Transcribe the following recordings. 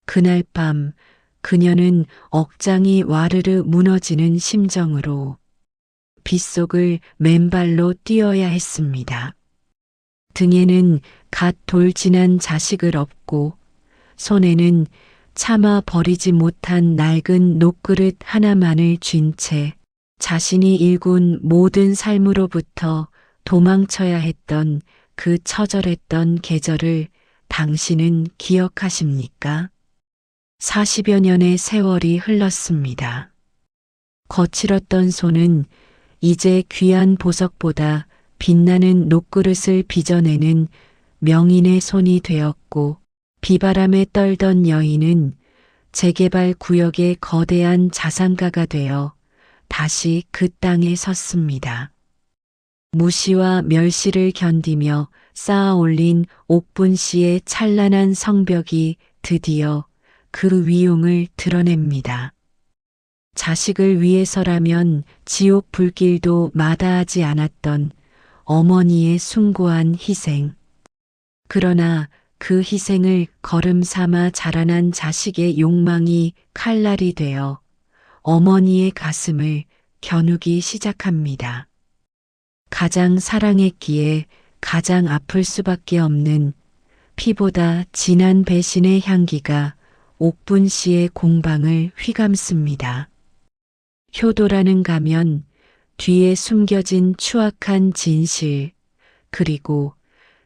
그날 밤 그녀는 억장이 와르르 무너지는 심정으로 빗속을 맨발로 뛰어야 했습니다. 등에는 갓 돌진한 자식을 업고 손에는 차마 버리지 못한 낡은 녹그릇 하나만을 쥔 채 자신이 일군 모든 삶으로부터 도망쳐야 했던 그 처절했던 계절을 당신은 기억하십니까? 40여 년의 세월이 흘렀습니다. 거칠었던 손은 이제 귀한 보석보다 빛나는 녹그릇을 빚어내는 명인의 손이 되었고, 비바람에 떨던 여인은 재개발 구역의 거대한 자산가가 되어 다시 그 땅에 섰습니다. 무시와 멸시를 견디며 쌓아 올린 옥분 씨의 찬란한 성벽이 드디어 그 위용을 드러냅니다. 자식을 위해서라면 지옥 불길도 마다하지 않았던 어머니의 숭고한 희생. 그러나 그 희생을 걸음 삼아 자라난 자식의 욕망이 칼날이 되어 어머니의 가슴을 겨누기 시작합니다. 가장 사랑했기에 가장 아플 수밖에 없는 피보다 진한 배신의 향기가 옥분 씨의 공방을 휘감습니다. 효도라는 가면, 뒤에 숨겨진 추악한 진실, 그리고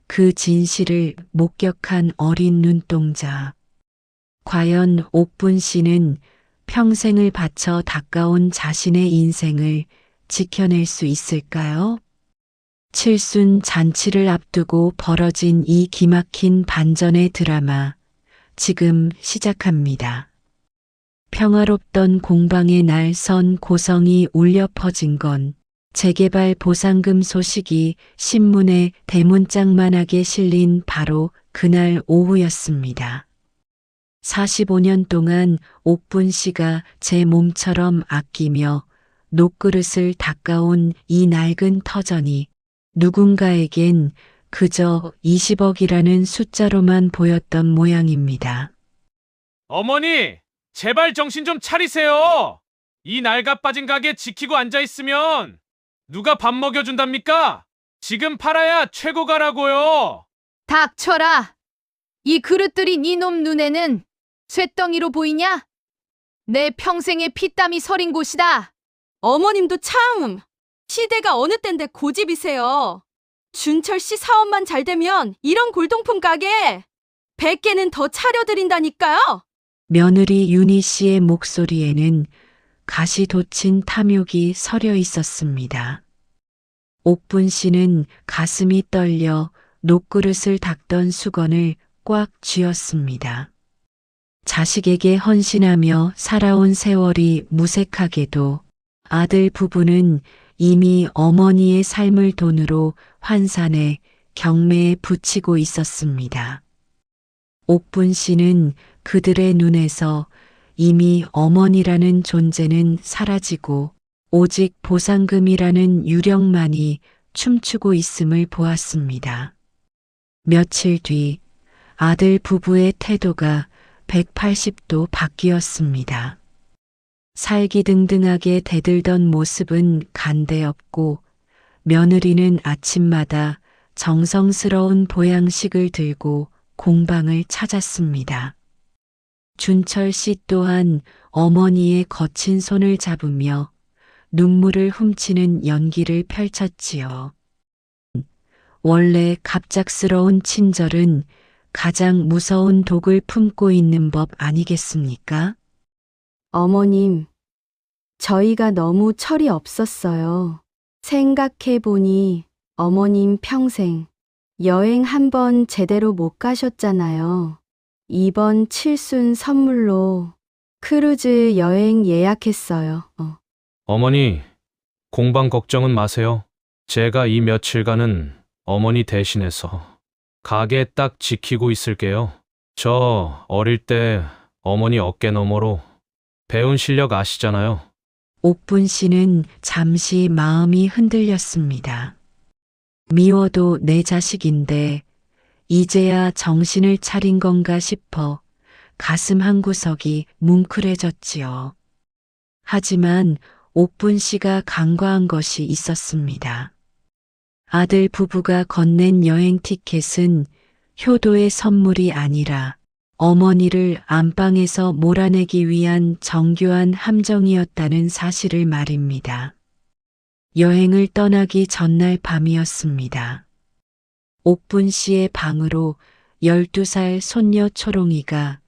그 진실을 목격한 어린 눈동자. 과연 옥분 씨는 평생을 바쳐 닦아온 자신의 인생을 지켜낼 수 있을까요? 칠순 잔치를 앞두고 벌어진 이 기막힌 반전의 드라마, 지금 시작합니다. 평화롭던 공방의 날 선 고성이 울려 퍼진 건 재개발 보상금 소식이 신문에 대문짝만하게 실린 바로 그날 오후였습니다. 45년 동안 옥분 씨가 제 몸처럼 아끼며 녹그릇을 닦아온 이 낡은 터전이 누군가에겐 그저 20억이라는 숫자로만 보였던 모양입니다. 어머니, 제발 정신 좀 차리세요. 이 낡아빠진 가게 지키고 앉아있으면 누가 밥 먹여준답니까? 지금 팔아야 최고가라고요. 닥쳐라. 이 그릇들이 니놈 눈에는 쇳덩이로 보이냐? 내 평생의 피땀이 서린 곳이다. 어머님도 참 시대가 어느 땐데 고집이세요. 준철 씨 사업만 잘 되면 이런 골동품 가게 100개는 더 차려드린다니까요. 며느리 윤희 씨의 목소리에는 가시 돋친 탐욕이 서려 있었습니다. 옥분 씨는 가슴이 떨려 녹그릇을 닦던 수건을 꽉 쥐었습니다. 자식에게 헌신하며 살아온 세월이 무색하게도 아들 부부는 이미 어머니의 삶을 돈으로 환산해 경매에 붙이고 있었습니다. 옥분 씨는 그들의 눈에서 이미 어머니라는 존재는 사라지고 오직 보상금이라는 유령만이 춤추고 있음을 보았습니다. 며칠 뒤 아들 부부의 태도가 180도 바뀌었습니다. 살기등등하게 대들던 모습은 간대없고 며느리는 아침마다 정성스러운 보양식을 들고 공방을 찾았습니다. 준철 씨 또한 어머니의 거친 손을 잡으며 눈물을 훔치는 연기를 펼쳤지요. 원래 갑작스러운 친절은 가장 무서운 독을 품고 있는 법 아니겠습니까? 어머님, 저희가 너무 철이 없었어요. 생각해보니 어머님 평생 여행 한 번 제대로 못 가셨잖아요. 이번 칠순 선물로 크루즈 여행 예약했어요. 어머니, 공방 걱정은 마세요. 제가 이 며칠간은 어머니 대신해서 가게 딱 지키고 있을게요. 저 어릴 때 어머니 어깨 너머로 배운 실력 아시잖아요. 옥분 씨는 잠시 마음이 흔들렸습니다. 미워도 내 자식인데 이제야 정신을 차린 건가 싶어 가슴 한구석이 뭉클해졌지요. 하지만 옥분 씨가 간과한 것이 있었습니다. 아들 부부가 건넨 여행 티켓은 효도의 선물이 아니라 어머니를 안방에서 몰아내기 위한 정교한 함정이었다는 사실을 말입니다. 여행을 떠나기 전날 밤이었습니다. 옥분 씨의 방으로 12살 손녀 초롱이가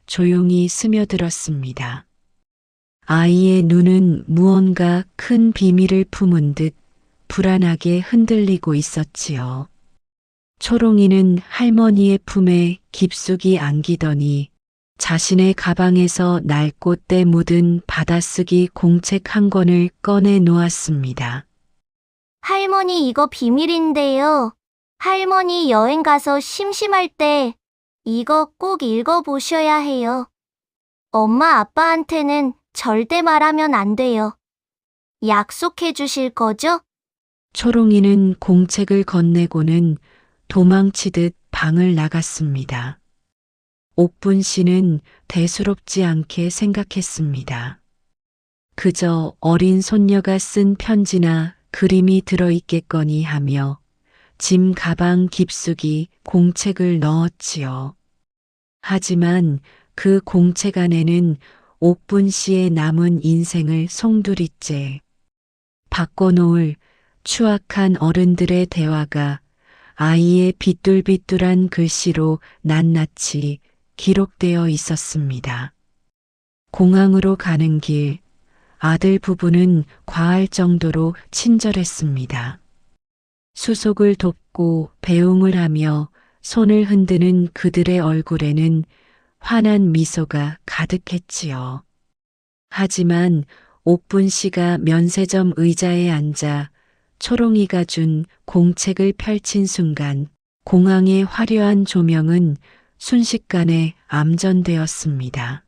조용히 스며들었습니다. 아이의 눈은 무언가 큰 비밀을 품은 듯 불안하게 흔들리고 있었지요. 초롱이는 할머니의 품에 깊숙이 안기더니 자신의 가방에서 낡고 때 묻은 받아쓰기 공책 한 권을 꺼내 놓았습니다. 할머니, 이거 비밀인데요. 할머니 여행 가서 심심할 때 이거 꼭 읽어보셔야 해요. 엄마 아빠한테는 절대 말하면 안 돼요. 약속해 주실 거죠? 초롱이는 공책을 건네고는 도망치듯 방을 나갔습니다. 옥분 씨는 대수롭지 않게 생각했습니다. 그저 어린 손녀가 쓴 편지나 그림이 들어있겠거니 하며 짐 가방 깊숙이 공책을 넣었지요. 하지만 그 공책 안에는 옥분 씨의 남은 인생을 송두리째 바꿔놓을 추악한 어른들의 대화가 아이의 비뚤비뚤한 글씨로 낱낱이 기록되어 있었습니다. 공항으로 가는 길, 아들 부부는 과할 정도로 친절했습니다. 수속을 돕고 배웅을 하며 손을 흔드는 그들의 얼굴에는 환한 미소가 가득했지요. 하지만 옥분 씨가 면세점 의자에 앉아 초롱이가 준 공책을 펼친 순간 공항의 화려한 조명은 순식간에 암전되었습니다.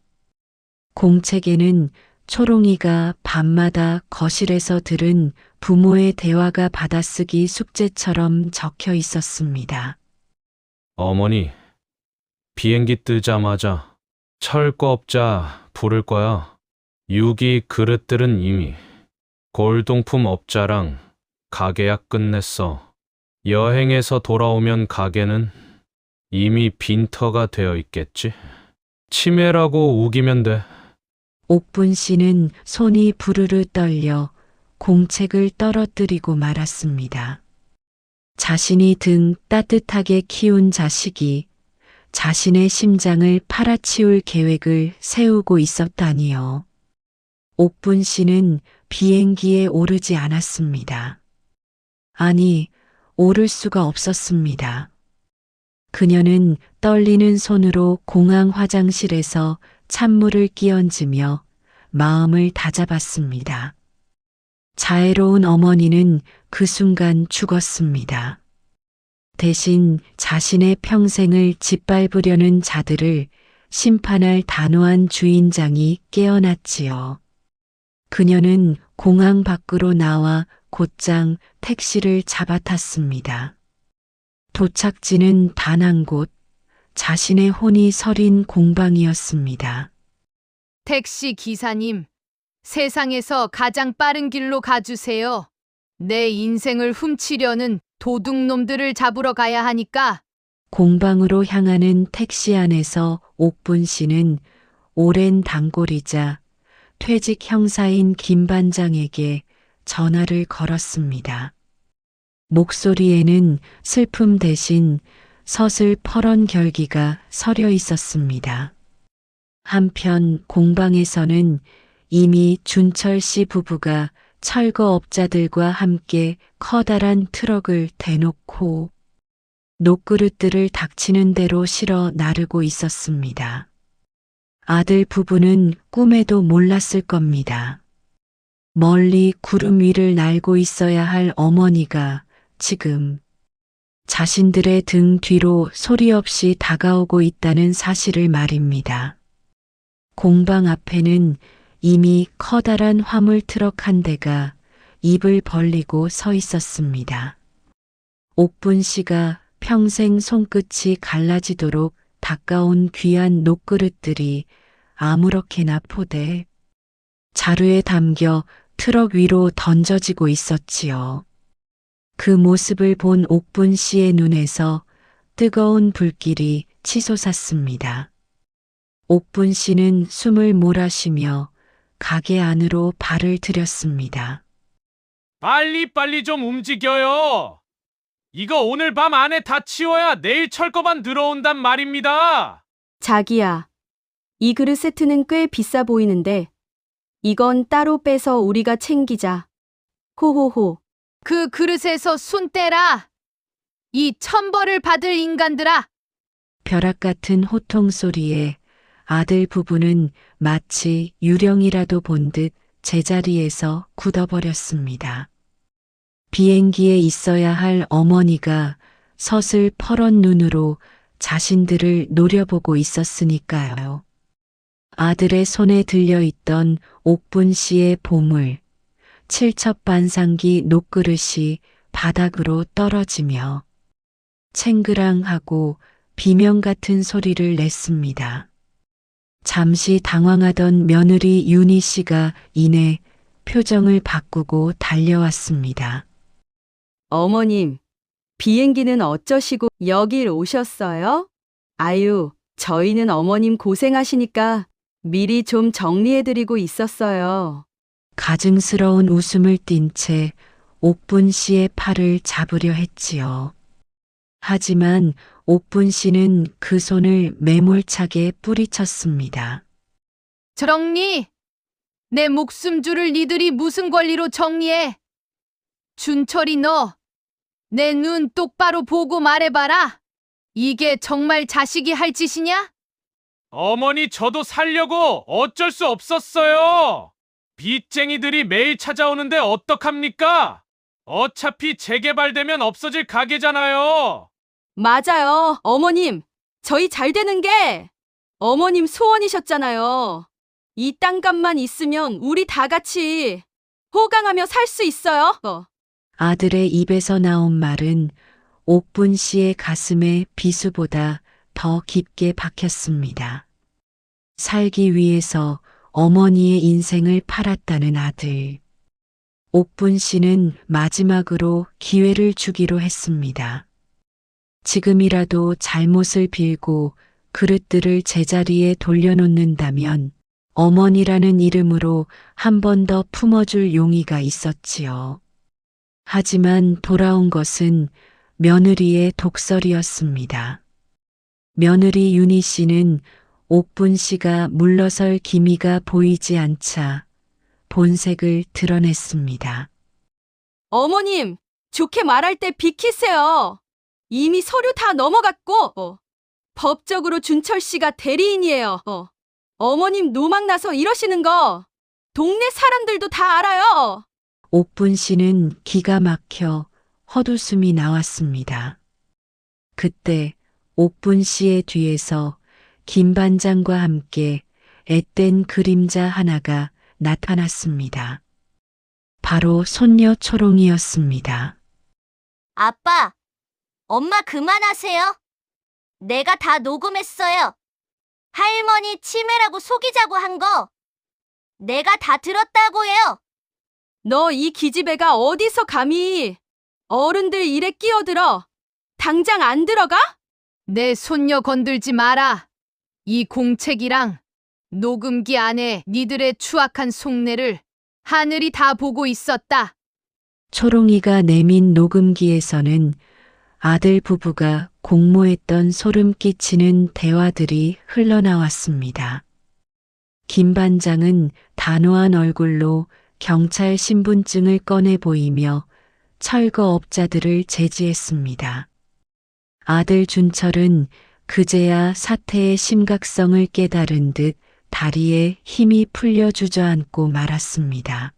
공책에는 초롱이가 밤마다 거실에서 들은 부모의 대화가 받아쓰기 숙제처럼 적혀 있었습니다. 어머니, 비행기 뜨자마자 철거업자 부를 거야. 유기 그릇들은 이미 골동품 업자랑 가계약 끝냈어. 여행에서 돌아오면 가게는 이미 빈터가 되어 있겠지. 치매라고 우기면 돼. 옥분 씨는 손이 부르르 떨려 공책을 떨어뜨리고 말았습니다. 자신이 등 따뜻하게 키운 자식이 자신의 심장을 팔아치울 계획을 세우고 있었다니요. 옥분 씨는 비행기에 오르지 않았습니다. 아니, 오를 수가 없었습니다. 그녀는 떨리는 손으로 공항 화장실에서 찬물을 끼얹으며 마음을 다잡았습니다. 자애로운 어머니는 그 순간 죽었습니다. 대신 자신의 평생을 짓밟으려는 자들을 심판할 단호한 주인장이 깨어났지요. 그녀는 공항 밖으로 나와 곧장 택시를 잡아탔습니다. 도착지는 단 한 곳, 자신의 혼이 서린 공방이었습니다. 택시 기사님, 세상에서 가장 빠른 길로 가주세요. 내 인생을 훔치려는 도둑놈들을 잡으러 가야 하니까. 공방으로 향하는 택시 안에서 옥분 씨는 오랜 단골이자 퇴직 형사인 김 반장에게 전화를 걸었습니다. 목소리에는 슬픔 대신 서슬퍼런 결기가 서려 있었습니다. 한편 공방에서는 이미 준철 씨 부부가 철거업자들과 함께 커다란 트럭을 대놓고 녹그릇들을 닥치는 대로 실어 나르고 있었습니다. 아들 부부는 꿈에도 몰랐을 겁니다. 멀리 구름 위를 날고 있어야 할 어머니가 지금 자신들의 등 뒤로 소리 없이 다가오고 있다는 사실을 말입니다. 공방 앞에는 이미 커다란 화물 트럭 한 대가 입을 벌리고 서 있었습니다. 옥분 씨가 평생 손끝이 갈라지도록 닦아온 귀한 녹그릇들이 아무렇게나 포대 자루에 담겨 트럭 위로 던져지고 있었지요. 그 모습을 본 옥분 씨의 눈에서 뜨거운 불길이 치솟았습니다. 옥분 씨는 숨을 몰아쉬며 가게 안으로 발을 들였습니다. 빨리빨리 좀 움직여요. 이거 오늘 밤 안에 다 치워야 내일 철거반 들어온단 말입니다. 자기야, 이 그릇 세트는 꽤 비싸 보이는데 이건 따로 빼서 우리가 챙기자. 호호호. 그 그릇에서 손 떼라. 이 천벌을 받을 인간들아. 벼락 같은 호통 소리에 아들 부부는 마치 유령이라도 본 듯 제자리에서 굳어버렸습니다. 비행기에 있어야 할 어머니가 서슬 퍼런 눈으로 자신들을 노려보고 있었으니까요. 아들의 손에 들려있던 옥분 씨의 보물, 칠첩반상기 녹그릇이 바닥으로 떨어지며 챙그랑하고 비명 같은 소리를 냈습니다. 잠시 당황하던 며느리 윤희 씨가 이내 표정을 바꾸고 달려왔습니다. 어머님, 비행기는 어쩌시고 여길 오셨어요? 아유, 저희는 어머님 고생하시니까 미리 좀 정리해드리고 있었어요. 가증스러운 웃음을 띤 채 옥분 씨의 팔을 잡으려 했지요. 하지만 옥분 씨는 그 손을 매몰차게 뿌리쳤습니다. 정리! 내 목숨줄을 니들이 무슨 권리로 정리해? 준철이 너, 내 눈 똑바로 보고 말해봐라. 이게 정말 자식이 할 짓이냐? 어머니 저도 살려고 어쩔 수 없었어요. 빚쟁이들이 매일 찾아오는데 어떡합니까? 어차피 재개발되면 없어질 가게잖아요. 맞아요, 어머님. 저희 잘 되는 게 어머님 소원이셨잖아요. 이 땅값만 있으면 우리 다 같이 호강하며 살 수 있어요. 아들의 입에서 나온 말은 옥분 씨의 가슴에 비수보다 더 깊게 박혔습니다. 살기 위해서 어머니의 인생을 팔았다는 아들. 옥분 씨는 마지막으로 기회를 주기로 했습니다. 지금이라도 잘못을 빌고 그릇들을 제자리에 돌려놓는다면 어머니라는 이름으로 한 번 더 품어줄 용의가 있었지요. 하지만 돌아온 것은 며느리의 독설이었습니다. 며느리 윤희 씨는 옥분 씨가 물러설 기미가 보이지 않자 본색을 드러냈습니다. 어머님, 좋게 말할 때 비키세요. 이미 서류 다 넘어갔고, 법적으로 준철 씨가 대리인이에요. 어머님 노망 나서 이러시는 거 동네 사람들도 다 알아요. 옥분 씨는 기가 막혀 헛웃음이 나왔습니다. 그때 옥분 씨의 뒤에서 김 반장과 함께 앳된 그림자 하나가 나타났습니다. 바로 손녀 초롱이었습니다. 아빠, 엄마 그만하세요. 내가 다 녹음했어요. 할머니 치매라고 속이자고 한 거 내가 다 들었다고요. 너 이 기집애가 어디서 감히 어른들 일에 끼어들어. 당장 안 들어가? 내 손녀 건들지 마라. 이 공책이랑 녹음기 안에 니들의 추악한 속내를 하늘이 다 보고 있었다. 초롱이가 내민 녹음기에서는 아들 부부가 공모했던 소름 끼치는 대화들이 흘러나왔습니다. 김 반장은 단호한 얼굴로 경찰 신분증을 꺼내 보이며 철거업자들을 제지했습니다. 아들 준철은 그제야 사태의 심각성을 깨달은 듯 다리에 힘이 풀려 주저앉고 말았습니다.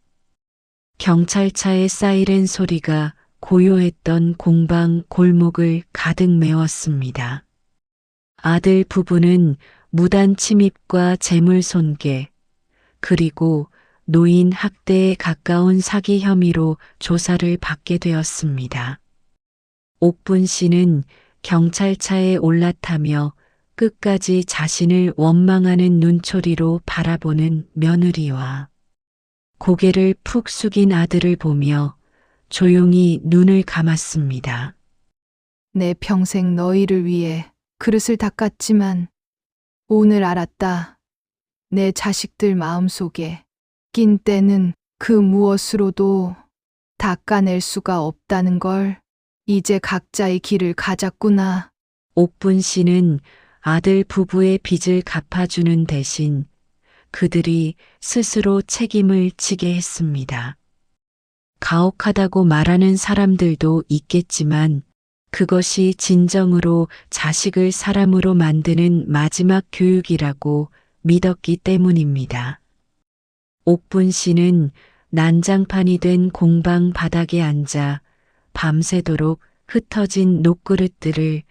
경찰차의 사이렌 소리가 고요했던 공방 골목을 가득 메웠습니다. 아들 부부는 무단 침입과 재물 손괴, 그리고 노인 학대에 가까운 사기 혐의로 조사를 받게 되었습니다. 옥분 씨는 경찰차에 올라타며 끝까지 자신을 원망하는 눈초리로 바라보는 며느리와 고개를 푹 숙인 아들을 보며 조용히 눈을 감았습니다. 내 평생 너희를 위해 그릇을 닦았지만 오늘 알았다. 내 자식들 마음속에 낀 때는 그 무엇으로도 닦아낼 수가 없다는 걸 이제 각자의 길을 가졌구나. 옥분 씨는 아들 부부의 빚을 갚아주는 대신 그들이 스스로 책임을 지게 했습니다. 가혹하다고 말하는 사람들도 있겠지만 그것이 진정으로 자식을 사람으로 만드는 마지막 교육이라고 믿었기 때문입니다. 옥분 씨는 난장판이 된 공방 바닥에 앉아 밤새도록 흩어진 녹그릇들을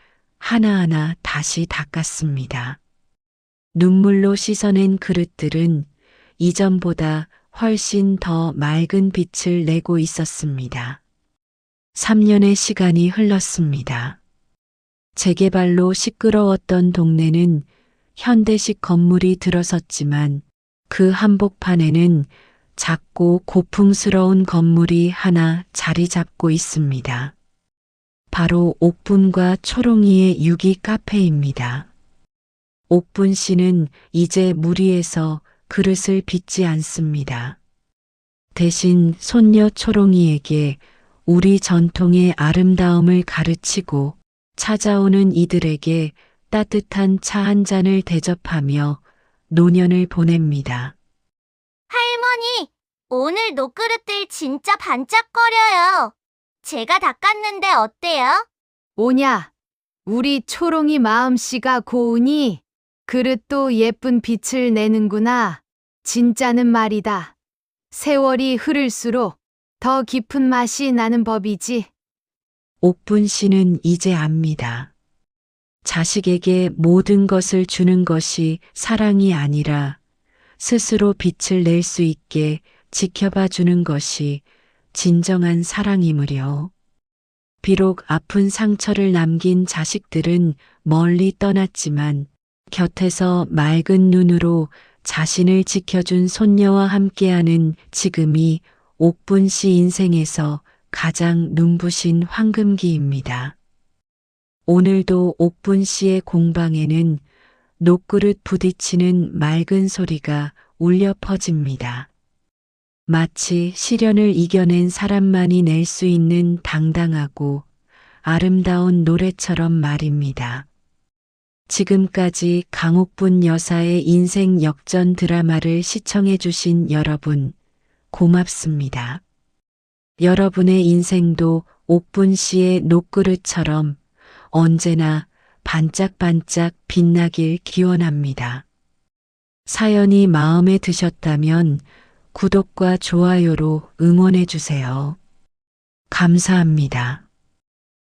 하나하나 다시 닦았습니다. 눈물로 씻어낸 그릇들은 이전보다 훨씬 더 맑은 빛을 내고 있었습니다. 3년의 시간이 흘렀습니다. 재개발로 시끄러웠던 동네는 현대식 건물이 들어섰지만 그 한복판에는 작고 고풍스러운 건물이 하나 자리 잡고 있습니다. 바로 옥분과 초롱이의 유기 카페입니다. 옥분 씨는 이제 무리에서 그릇을 빚지 않습니다. 대신 손녀 초롱이에게 우리 전통의 아름다움을 가르치고 찾아오는 이들에게 따뜻한 차 한 잔을 대접하며 노년을 보냅니다. 할머니, 오늘 녹그릇들 진짜 반짝거려요. 제가 닦았는데 어때요? 오냐, 우리 초롱이 마음씨가 고우니 그릇도 예쁜 빛을 내는구나. 진짜는 말이다. 세월이 흐를수록 더 깊은 맛이 나는 법이지. 옥분 씨는 이제 압니다. 자식에게 모든 것을 주는 것이 사랑이 아니라 스스로 빛을 낼 수 있게 지켜봐 주는 것이 진정한 사랑이므려. 비록 아픈 상처를 남긴 자식들은 멀리 떠났지만 곁에서 맑은 눈으로 자신을 지켜준 손녀와 함께하는 지금이 옥분 씨 인생에서 가장 눈부신 황금기입니다. 오늘도 옥분 씨의 공방에는 녹그릇 부딪히는 맑은 소리가 울려 퍼집니다. 마치 시련을 이겨낸 사람만이 낼 수 있는 당당하고 아름다운 노래처럼 말입니다. 지금까지 강옥분 여사의 인생 역전 드라마를 시청해 주신 여러분, 고맙습니다. 여러분의 인생도 옥분 씨의 녹그릇처럼 언제나 반짝반짝 빛나길 기원합니다. 사연이 마음에 드셨다면 구독과 좋아요로 응원해 주세요. 감사합니다.